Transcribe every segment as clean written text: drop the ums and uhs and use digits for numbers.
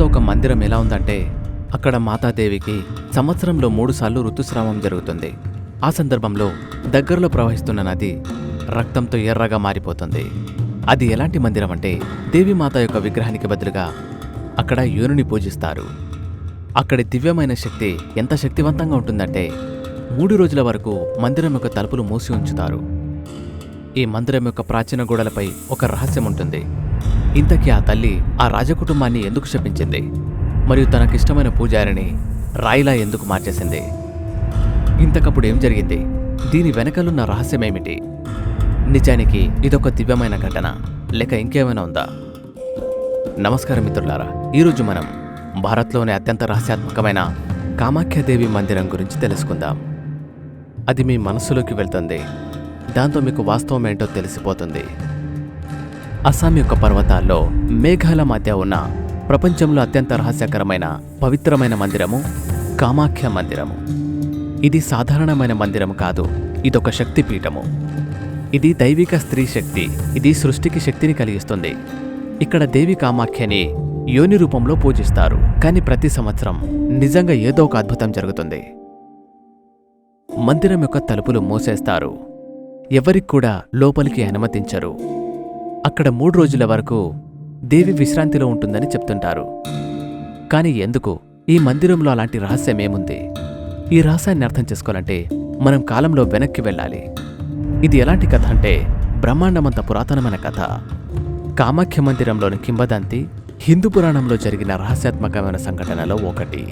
లో ఒక మందిరం ఎలా ఉందంటే అక్కడ మాతాదేవికి సంవత్సరంలో 3 సార్లు ఋతుస్రావం జరుగుతుంది. ఆ సందర్భంలో దగ్గరలో ప్రవహిస్తున్న నది రక్తంతో ఎర్రగా మారిపోతుంది. అది ఎలాంటి మందిరం అంటే దేవీమాత యొక్క విగ్రహానికి బదులుగా అక్కడ యోనిని పూజిస్తారు. అక్కడి దివ్యమైన శక్తి ఎంత శక్తివంతంగా ఉంటుందంటే 3 రోజుల వరకు మందిరం యొక్క తలుపులు మూసి ఉంచుతారు. ఈ మందిరం యొక్క ప్రాచీన గోడలపై ఒక రహస్యం ఉంటుంది. ఇంతకీ ఆ తల్లి ఆ రాజకుటుంబాన్ని ఎందుకు శపించింది మరియు తనకిష్టమైన పూజారిని రాయిలా ఎందుకు మార్చేసింది? ఇంతకప్పుడు ఏం జరిగింది? దీని వెనకలున్న రహస్యమేమిటి? నిజానికి ఇదొక దివ్యమైన ఘటన లేక ఇంకేమైనా ఉందా? నమస్కారం మిత్రులారా, ఈరోజు మనం భారత్లోని అత్యంత రహస్యాత్మకమైన కామాఖ్యాదేవి మందిరం గురించి తెలుసుకుందాం. అది మీ మనస్సులోకి వెళ్తుంది. దాంతో మీకు వాస్తవం ఏంటో తెలిసిపోతుంది. అస్సాం యొక్క పర్వతాల్లో మేఘాల మధ్య ఉన్న ప్రపంచంలో అత్యంత రహస్యకరమైన పవిత్రమైన మందిరము కామాఖ్య మందిరము. ఇది సాధారణమైన మందిరము కాదు, ఇదొక శక్తిపీఠము. ఇది దైవిక స్త్రీ శక్తి. ఇది సృష్టికి శక్తిని కలిగిస్తుంది. ఇక్కడ దేవి కామాఖ్యని యోని రూపంలో పూజిస్తారు. కానీ ప్రతి సంవత్సరం నిజంగా ఏదో ఒక అద్భుతం జరుగుతుంది. మందిరం యొక్క తలుపులు మూసేస్తారు. ఎవరికి కూడా లోపలికి అనుమతించరు. అక్కడ 3 రోజుల వరకు దేవి విశ్రాంతిలో ఉంటుందని చెప్తుంటారు. కానీ ఎందుకు ఈ మందిరంలో అలాంటి రహస్యమేముంది? ఈ రహస్యాన్ని అర్థం చేసుకోవాలంటే మనం కాలంలో వెనక్కి వెళ్ళాలి. ఇది ఎలాంటి కథ అంటే బ్రహ్మాండమంత పురాతనమైన కథ. కామాఖ్య మందిరంలోని కింవదంతి హిందూ పురాణంలో జరిగిన రహస్యాత్మకమైన సంఘటనలో ఒకటి.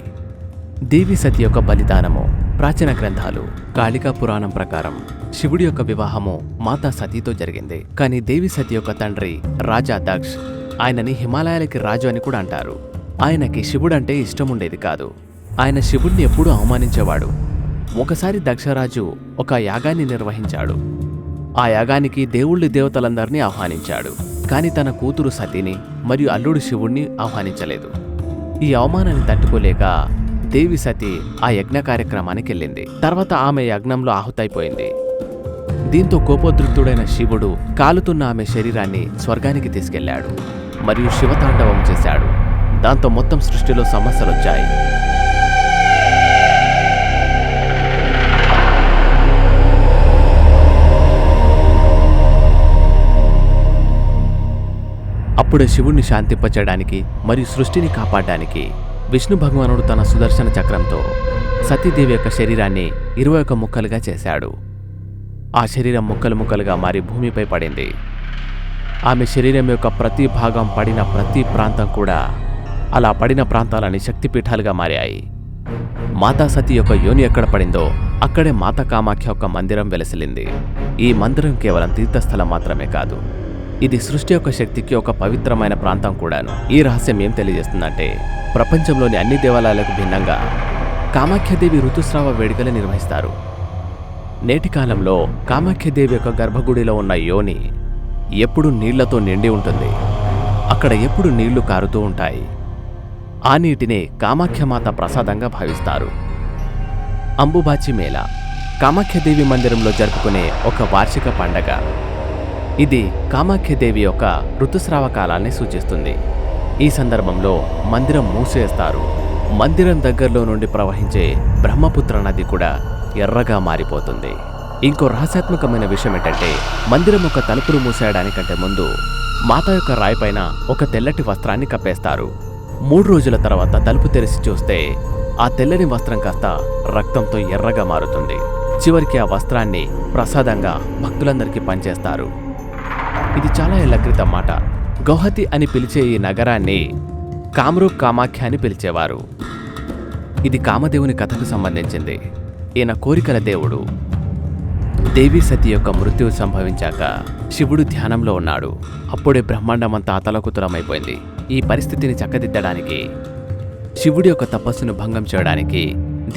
దేవి సతి యొక్క బలిదానము. ప్రాచీన గ్రంథాలు కాళికా పురాణం ప్రకారం శివుడి యొక్క వివాహము మాతా సతీతో జరిగింది. కానీ దేవి సతి యొక్క తండ్రి రాజా దక్ష్, ఆయనని హిమాలయాలకి రాజు అని కూడా అంటారు. ఆయనకి శివుడంటే ఇష్టముండేది కాదు. ఆయన శివుడిని ఎప్పుడూ అవమానించేవాడు. ఒకసారి దక్షరాజు ఒక యాగాన్ని నిర్వహించాడు. ఆ యాగానికి దేవుళ్ళి దేవతలందరినీ ఆహ్వానించాడు. కానీ తన కూతురు సతీని మరియు అల్లుడు శివుణ్ణి ఆహ్వానించలేదు. ఈ అవమానాన్ని తట్టుకోలేక దేవి సతి ఆ యజ్ఞ కార్యక్రమానికి వెళ్ళింది. తర్వాత ఆమె యజ్ఞంలో ఆహుతైపోయింది. దీంతో కోపోద్రిక్తుడైన శివుడు కాలుతున్న ఆమె శరీరాన్ని స్వర్గానికి తీసుకెళ్లాడు మరియు శివతాండవం చేశాడు. దాంతో మొత్తం సృష్టిలో సమస్యలొచ్చాయి. అప్పుడే శివుణ్ణి శాంతింపచేయడానికి మరియు సృష్టిని కాపాడడానికి విష్ణు భగవానుడు తన సుదర్శన చక్రంతో సతీదేవి యొక్క శరీరాన్ని 21 ముక్కలుగా చేశాడు. ఆ శరీరం ముక్కలు ముక్కలుగా మారి భూమిపై పడింది. ఆమె శరీరం యొక్క ప్రతి భాగం పడిన ప్రతి ప్రాంతం కూడా అలా పడిన ప్రాంతాలని శక్తిపీఠాలుగా మారాయి. మాతా సతీ యొక్క యోని ఎక్కడ పడిందో అక్కడే మాతా కామాఖ్య యొక్క మందిరం వెలసిల్లింది. ఈ మందిరం కేవలం తీర్థస్థలం మాత్రమే కాదు, ఇది సృష్టి యొక్క శక్తికి ఒక పవిత్రమైన ప్రాంతం కూడాను. ఈ రహస్యం ఏం తెలియజేస్తుందంటే ప్రపంచంలోని అన్ని దేవాలయాలకు భిన్నంగా కామాఖ్యాదేవి ఋతుస్రావ వేడుకలు నిర్వహిస్తారు. నేటి కాలంలో కామాఖ్యాదేవి యొక్క గర్భగుడిలో ఉన్న యోని ఎప్పుడు నీళ్లతో నిండి ఉంటుంది. అక్కడ ఎప్పుడు నీళ్లు కారుతూ ఉంటాయి. ఆ నీటిని కామాఖ్యమాత ప్రసాదంగా భావిస్తారు. అంబుబాచి మేళా కామాఖ్యాదేవి మందిరంలో జరుపుకునే ఒక వార్షిక పండగ. ఇది కామాఖ్యాదేవి యొక్క ఋతుస్రావ కాలాన్ని సూచిస్తుంది. ఈ సందర్భంలో మందిరం మూసేస్తారు. మందిరం దగ్గరలో నుండి ప్రవహించే బ్రహ్మపుత్ర నది కూడా ఎర్రగా మారిపోతుంది. ఇంకో రహస్యాత్మకమైన విషయం ఏంటంటే మందిరం యొక్క తలుపులు మూసేయడానికంటే ముందు మాత యొక్క రాయిపైన ఒక తెల్లటి వస్త్రాన్ని కప్పేస్తారు. 3 రోజుల తర్వాత తలుపు తెరిచి చూస్తే ఆ తెల్లని వస్త్రం కాస్త రక్తంతో ఎర్రగా మారుతుంది. చివరికి ఆ వస్త్రాన్ని ప్రసాదంగా భక్తులందరికీ పంచేస్తారు. ఇది చాలా ఏళ్ల క్రితం మాట. గౌహతి అని పిలిచే ఈ నగరాన్ని కామ్రూప్ కామాఖ్య అని పిలిచేవారు. ఇది కామదేవుని కథకు సంబంధించింది. ఈయన కోరికల దేవుడు. దేవి సతి యొక్క మృత్యువు సంభవించాక శివుడు ధ్యానంలో ఉన్నాడు. అప్పుడే బ్రహ్మాండమంతా అతలకుతలమైపోయింది. ఈ పరిస్థితిని చక్కదిద్దడానికి శివుడి యొక్క తపస్సును భంగం చేయడానికి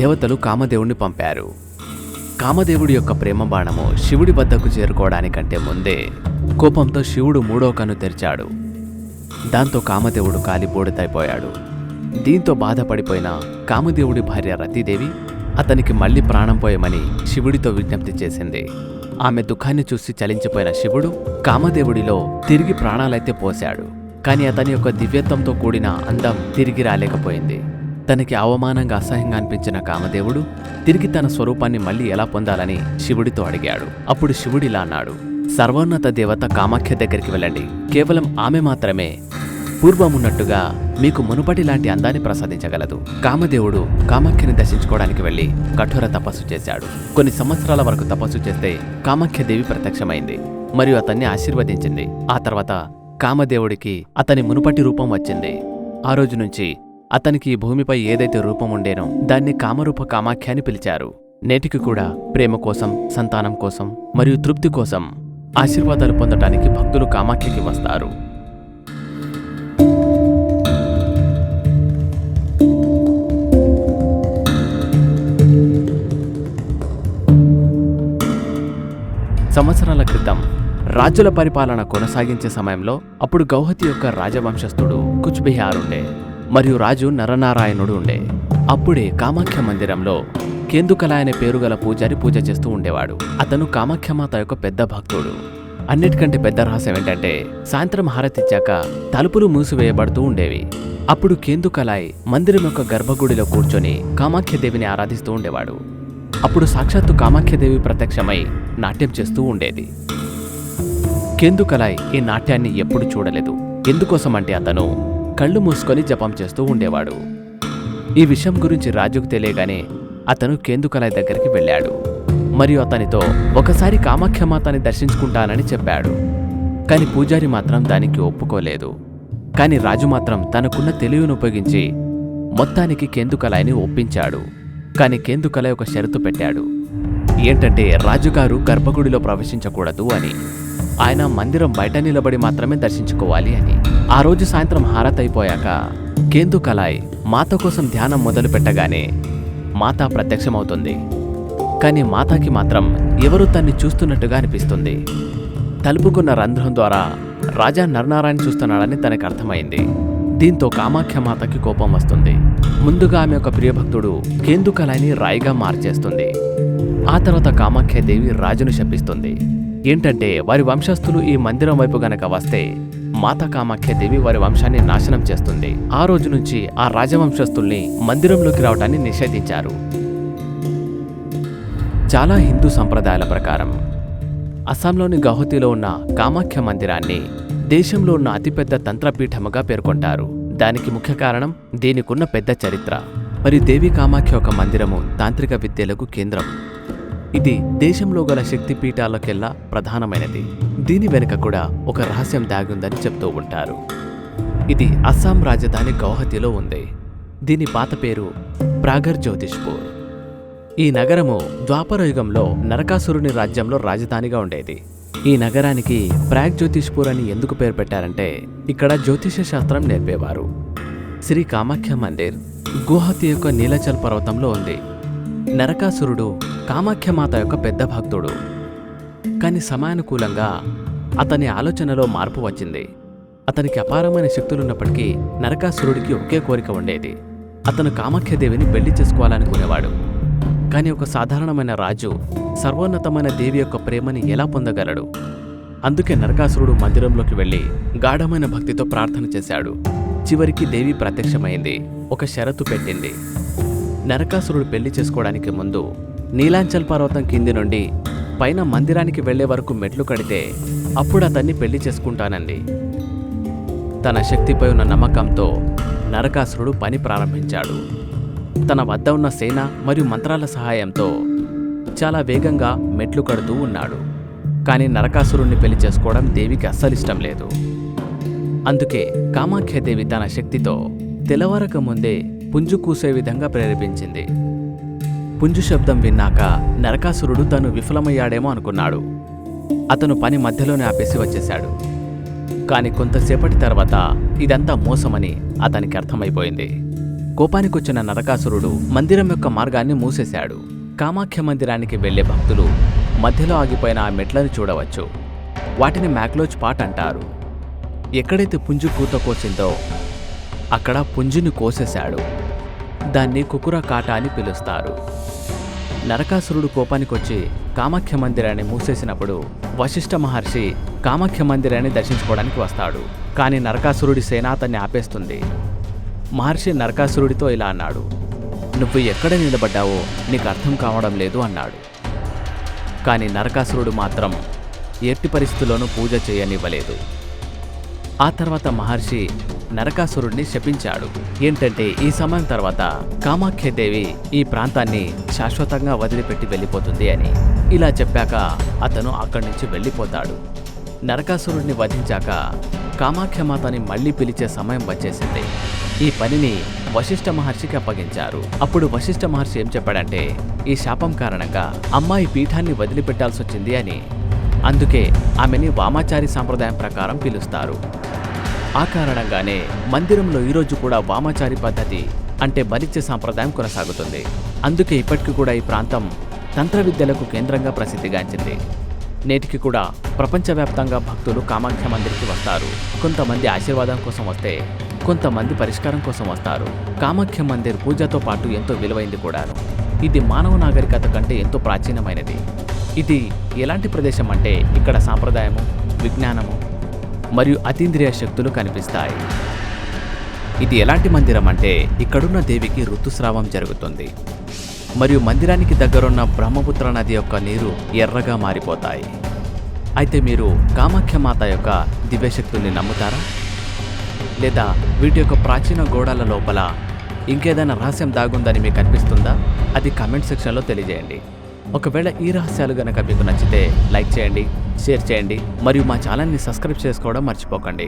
దేవతలు కామదేవుణ్ణి పంపారు. కామదేవుడి యొక్క ప్రేమ బాణము శివుడి వద్దకు చేరుకోవడానికంటే ముందే కోపంతో శివుడు 3వ కన్ను తెరిచాడు. దాంతో కామదేవుడు కాలిబూడిదైపోయాడు. దీంతో బాధపడిపోయిన కామదేవుడి భార్య రతీదేవి అతనికి మళ్లీ ప్రాణం పోయమని శివుడితో విజ్ఞప్తి చేసింది. ఆమె దుఃఖాన్ని చూసి చలించిపోయిన శివుడు కామదేవుడిలో తిరిగి ప్రాణాలైతే పోశాడు. కానీ అతని యొక్క దివ్యత్వంతో కూడిన అందం తిరిగి రాలేకపోయింది. తనకి అవమానంగా అసహ్యంగా అనిపించిన కామదేవుడు తిరిగి తన స్వరూపాన్ని మళ్ళీ ఎలా పొందాలని శివుడితో అడిగాడు. అప్పుడు శివుడిలా అన్నాడు, సర్వోన్నత దేవత కామాఖ్య దగ్గరికి వెళ్ళండి. కేవలం ఆమె మాత్రమే పూర్వమున్నట్టుగా మీకు మునుపటి లాంటి అందాన్ని ప్రసాదించగలదు. కామదేవుడు కామాఖ్యని దర్శించుకోవడానికి వెళ్లి కఠోర తపస్సు చేశాడు. కొన్ని సంవత్సరాల వరకు తపస్సు చేస్తే కామాఖ్యదేవి ప్రత్యక్షమైంది మరియు అతన్ని ఆశీర్వదించింది. ఆ తర్వాత కామదేవుడికి అతని మునుపటి రూపం వచ్చింది. ఆ రోజు నుంచి అతనికి ఈ భూమిపై ఏదైతే రూపం ఉండేనో దాన్ని కామరూప కామాఖ్య అని పిలిచారు. నేటికి కూడా ప్రేమ కోసం, సంతానం కోసం మరియు తృప్తి కోసం ఆశీర్వాదాలు పొందటానికి భక్తులు కామాఖ్యకి వస్తారు. సంవత్సరాల క్రితం రాజుల పరిపాలన కొనసాగించే సమయంలో అప్పుడు గౌహతి యొక్క రాజవంశస్థుడు కుచ్ బిహార్ ఉండే మరియు రాజు నరనారాయణుడు ఉండే. అప్పుడే కామాఖ్య మందిరంలో కేందుకల అనే పేరు గల పూజారి పూజ చేస్తూ ఉండేవాడు. అతను కామాఖ్యమాత యొక్క పెద్ద భక్తుడు. అన్నిటికంటే పెద్ద రహస్యం ఏంటంటే సాయంత్రం హారతిచ్చాక తలుపులు మూసివేయబడుతూ ఉండేవి. అప్పుడు కేందుకలాయ్ మందిరం యొక్క గర్భగుడిలో కూర్చొని కామాఖ్యదేవిని ఆరాధిస్తూ ఉండేవాడు. అప్పుడు సాక్షాత్తు కామాఖ్యదేవి ప్రత్యక్షమై నాట్యం చేస్తూ ఉండేది. కేందుకలాయ్ ఈ నాట్యాన్ని ఎప్పుడు చూడలేదు. ఎందుకోసమంటే అతను కళ్ళు మూసుకొని జపం చేస్తూ ఉండేవాడు. ఈ విషయం గురించి రాజుకు తెలియగానే అతను కేందుకలాయ్ దగ్గరికి వెళ్ళాడు మరియు అతనితో ఒకసారి కామాఖ్యమాతని దర్శించుకుంటానని చెప్పాడు. కాని పూజారి మాత్రం దానికి ఒప్పుకోలేదు. కాని రాజు మాత్రం తనకున్న తెలివిని ఉపయోగించి మొత్తానికి కేందుకలాయ్ని ఒప్పించాడు. కాని కేందుకలాయ్ ఒక షరతు పెట్టాడు. ఏంటంటే రాజుగారు గర్భగుడిలో ప్రవేశించకూడదు అని. ఆయన మందిరం బయట నిలబడి మాత్రమే దర్శించుకోవాలి అని. ఆ రోజు సాయంత్రం హారతైపోయాక కేందుకలాయ్ మాత కోసం ధ్యానం మొదలు పెట్టగానే మాత ప్రత్యక్షమవుతుంది. కాని మాతాకి మాత్రం ఎవరూ తన్ని చూస్తున్నట్టుగా అనిపిస్తుంది. తలుపుకున్న రంధ్రం ద్వారా రాజా నరనారాయణ చూస్తున్నాడని తనకు అర్థమైంది. దీంతో కామాఖ్యమాతకి కోపం వస్తుంది. ముందుగా ఆమె యొక్క ప్రియభక్తుడు కేందుకలాయ్ని రాయిగా మార్చేస్తుంది. ఆ తర్వాత కామాఖ్యదేవి రాజును శపిస్తుంది. ఏంటంటే వారి వంశస్థులు ఈ మందిరం వైపు గనక వస్తే మాతా కామాఖ్యదేవి వారి వంశాన్ని నాశనం చేస్తుంది. ఆ రోజు నుంచి ఆ రాజవంశస్థుల్ని మందిరంలోకి రావడాన్ని నిషేధించారు. చాలా హిందూ సంప్రదాయాల ప్రకారం అస్సాంలోని గౌహతిలో ఉన్న కామాఖ్య మందిరాన్ని దేశంలో ఉన్న అతిపెద్ద తంత్రపీఠముగా పేర్కొంటారు. దానికి ముఖ్య కారణం దీనికున్న పెద్ద చరిత్ర మరియు దేవి కామాఖ్య ఒక మందిరము తాంత్రిక విద్యలకు కేంద్రం. ఇది దేశంలో గల శక్తి పీఠాలకెల్లా ప్రధానమైనది. దీని వెనుక కూడా ఒక రహస్యం దాగుందని చెప్తూ ఉంటారు. ఇది అస్సాం రాజధాని గౌహతిలో ఉంది. దీని పాత పేరు ప్రాగర్ జ్యోతిష్పూర్. ఈ నగరము ద్వాపర యుగంలో నరకాసురుని రాజ్యంలో రాజధానిగా ఉండేది. ఈ నగరానికి ప్రాగ్ జ్యోతిష్పూర్ అని ఎందుకు పేరు పెట్టారంటే ఇక్కడ జ్యోతిష శాస్త్రం నేర్పేవారు. శ్రీ కామాఖ్య మందిర్ గువాహతి యొక్క నీలచల్ పర్వతంలో ఉంది. నరకాసురుడు కామాఖ్యమాత యొక్క పెద్ద భక్తుడు. కాని సమయానుకూలంగా అతని ఆలోచనలో మార్పు వచ్చింది. అతనికి అపారమైన శక్తులున్నప్పటికీ నరకాసురుడికి ఒకే కోరిక ఉండేది. అతను కామాఖ్యదేవిని పెళ్లి చేసుకోవాలనుకునేవాడు. కాని ఒక సాధారణమైన రాజు సర్వోన్నతమైన దేవి యొక్క ప్రేమని ఎలా పొందగలడు? అందుకే నరకాసురుడు మందిరంలోకి వెళ్లి గాఢమైన భక్తితో ప్రార్థన చేశాడు. చివరికి దేవి ప్రత్యక్షమైంది. ఒక షరతు పెట్టింది. నరకాసురుడు పెళ్లి చేసుకోవడానికి ముందు నీలాంచల్ పర్వతం కింది నుండి పైన మందిరానికి వెళ్లే వరకు మెట్లు కడితే అప్పుడు అతన్ని పెళ్లి చేసుకుంటానంది. తన శక్తిపై ఉన్న నమ్మకంతో నరకాసురుడు పని ప్రారంభించాడు. తన వద్ద ఉన్న సేన మరియు మంత్రాల సహాయంతో చాలా వేగంగా మెట్లు కడుతూ ఉన్నాడు. కానీ నరకాసురుణ్ణి పెళ్లి చేసుకోవడం దేవికి అస్సలిష్టం లేదు. అందుకే కామాఖ్యదేవి తన శక్తితో తెల్లవారక ముందే పుంజు కూసే విధంగా ప్రేరేపించింది. పుంజు శబ్దం విన్నాక నరకాసురుడు తను విఫలమయ్యాడేమో అనుకున్నాడు. అతను పని మధ్యలోనే ఆపేసి వచ్చేశాడు. కాని కొంతసేపటి తర్వాత ఇదంతా మోసమని అతనికి అర్థమైపోయింది. కోపానికొచ్చిన నరకాసురుడు మందిరం యొక్క మార్గాన్ని మూసేశాడు. కామాఖ్య మందిరానికి వెళ్లే భక్తులు మధ్యలో ఆగిపోయిన ఆ మెట్లను చూడవచ్చు. వాటిని మ్యాక్లోజ్ పాట్ అంటారు. ఎక్కడైతే పుంజు కూత కోసిందో అక్కడ పుంజుని కోసేశాడు. దాన్ని కుకుర కాట అని పిలుస్తారు. నరకాసురుడు కోపానికొచ్చి కామాఖ్య మందిరాన్ని మూసేసినప్పుడు వశిష్ఠ మహర్షి కామాఖ్య మందిరాన్ని దర్శించుకోవడానికి వస్తాడు. కానీ నరకాసురుడి సేన అతన్ని ఆపేస్తుంది. మహర్షి నరకాసురుడితో ఇలా అన్నాడు, నువ్వు ఎక్కడ నిలబడ్డావో నీకు అర్థం కావడం లేదు అన్నాడు. కానీ నరకాసురుడు మాత్రం ఎట్టి పరిస్థితుల్లోనూ పూజ చేయనివ్వలేదు. ఆ తర్వాత మహర్షి నరకాసురుడిని శపించాడు. ఏంటంటే ఈ సమయం తర్వాత కామాఖ్యదేవి ఈ ప్రాంతాన్ని శాశ్వతంగా వదిలిపెట్టి వెళ్ళిపోతుంది అని. ఇలా చెప్పాక అతను అక్కడి నుంచి వెళ్ళిపోతాడు. నరకాసురుడిని వధించాక కామాఖ్యమాతని మళ్లీ పిలిచే సమయం వచ్చేసింది. ఈ పనిని వశిష్ఠ మహర్షికి అప్పగించారు. అప్పుడు వశిష్ఠ మహర్షి ఏం చెప్పాడంటే, ఈ శాపం కారణంగా అమ్మాయి పీఠాన్ని వదిలిపెట్టాల్సి వచ్చింది అని. అందుకే ఆమెని వామాచారి సాంప్రదాయం ప్రకారం పిలుస్తారు. ఆ కారణంగానే మందిరంలో ఈరోజు కూడా వామాచారి పద్ధతి అంటే బలిచ్చే సాంప్రదాయం కొనసాగుతుంది. అందుకే ఇప్పటికీ కూడా ఈ ప్రాంతం తంత్ర విద్యలకు కేంద్రంగా ప్రసిద్ధిగాంచింది. నేటికి కూడా ప్రపంచవ్యాప్తంగా భక్తులు కామాఖ్య మందిరికి వస్తారు. కొంతమంది ఆశీర్వాదం కోసం వస్తే, కొంతమంది పరిష్కారం కోసం వస్తారు. కామాఖ్య మందిర్ పూజతో పాటు ఎంతో విలువైంది కూడాను. ఇది మానవ నాగరికత కంటే ఎంతో ప్రాచీనమైనది. ఇది ఎలాంటి ప్రదేశం అంటే ఇక్కడ సాంప్రదాయము, విజ్ఞానము మరియు అతీంద్రియ శక్తులు కనిపిస్తాయి. ఇది ఎలాంటి మందిరం అంటే ఇక్కడున్న దేవికి ఋతుస్రావం జరుగుతుంది మరియు మందిరానికి దగ్గరున్న బ్రహ్మపుత్ర నది యొక్క నీరు ఎర్రగా మారిపోతాయి. అయితే మీరు కామాఖ్యమాత యొక్క దివ్యశక్తుల్ని నమ్ముతారా? లేదా వీటి యొక్క ప్రాచీన గోడల లోపల ఇంకేదైనా రహస్యం దాగుందని మీకు అనిపిస్తుందా? అది కామెంట్ సెక్షన్లో తెలియజేయండి. ఒకవేళ ఈ రహస్యాలు గనక మీకు నచ్చితే లైక్ చేయండి, షేర్ చేయండి మరియు మా ఛానల్ని సబ్స్క్రైబ్ చేసుకోవడం మర్చిపోకండి.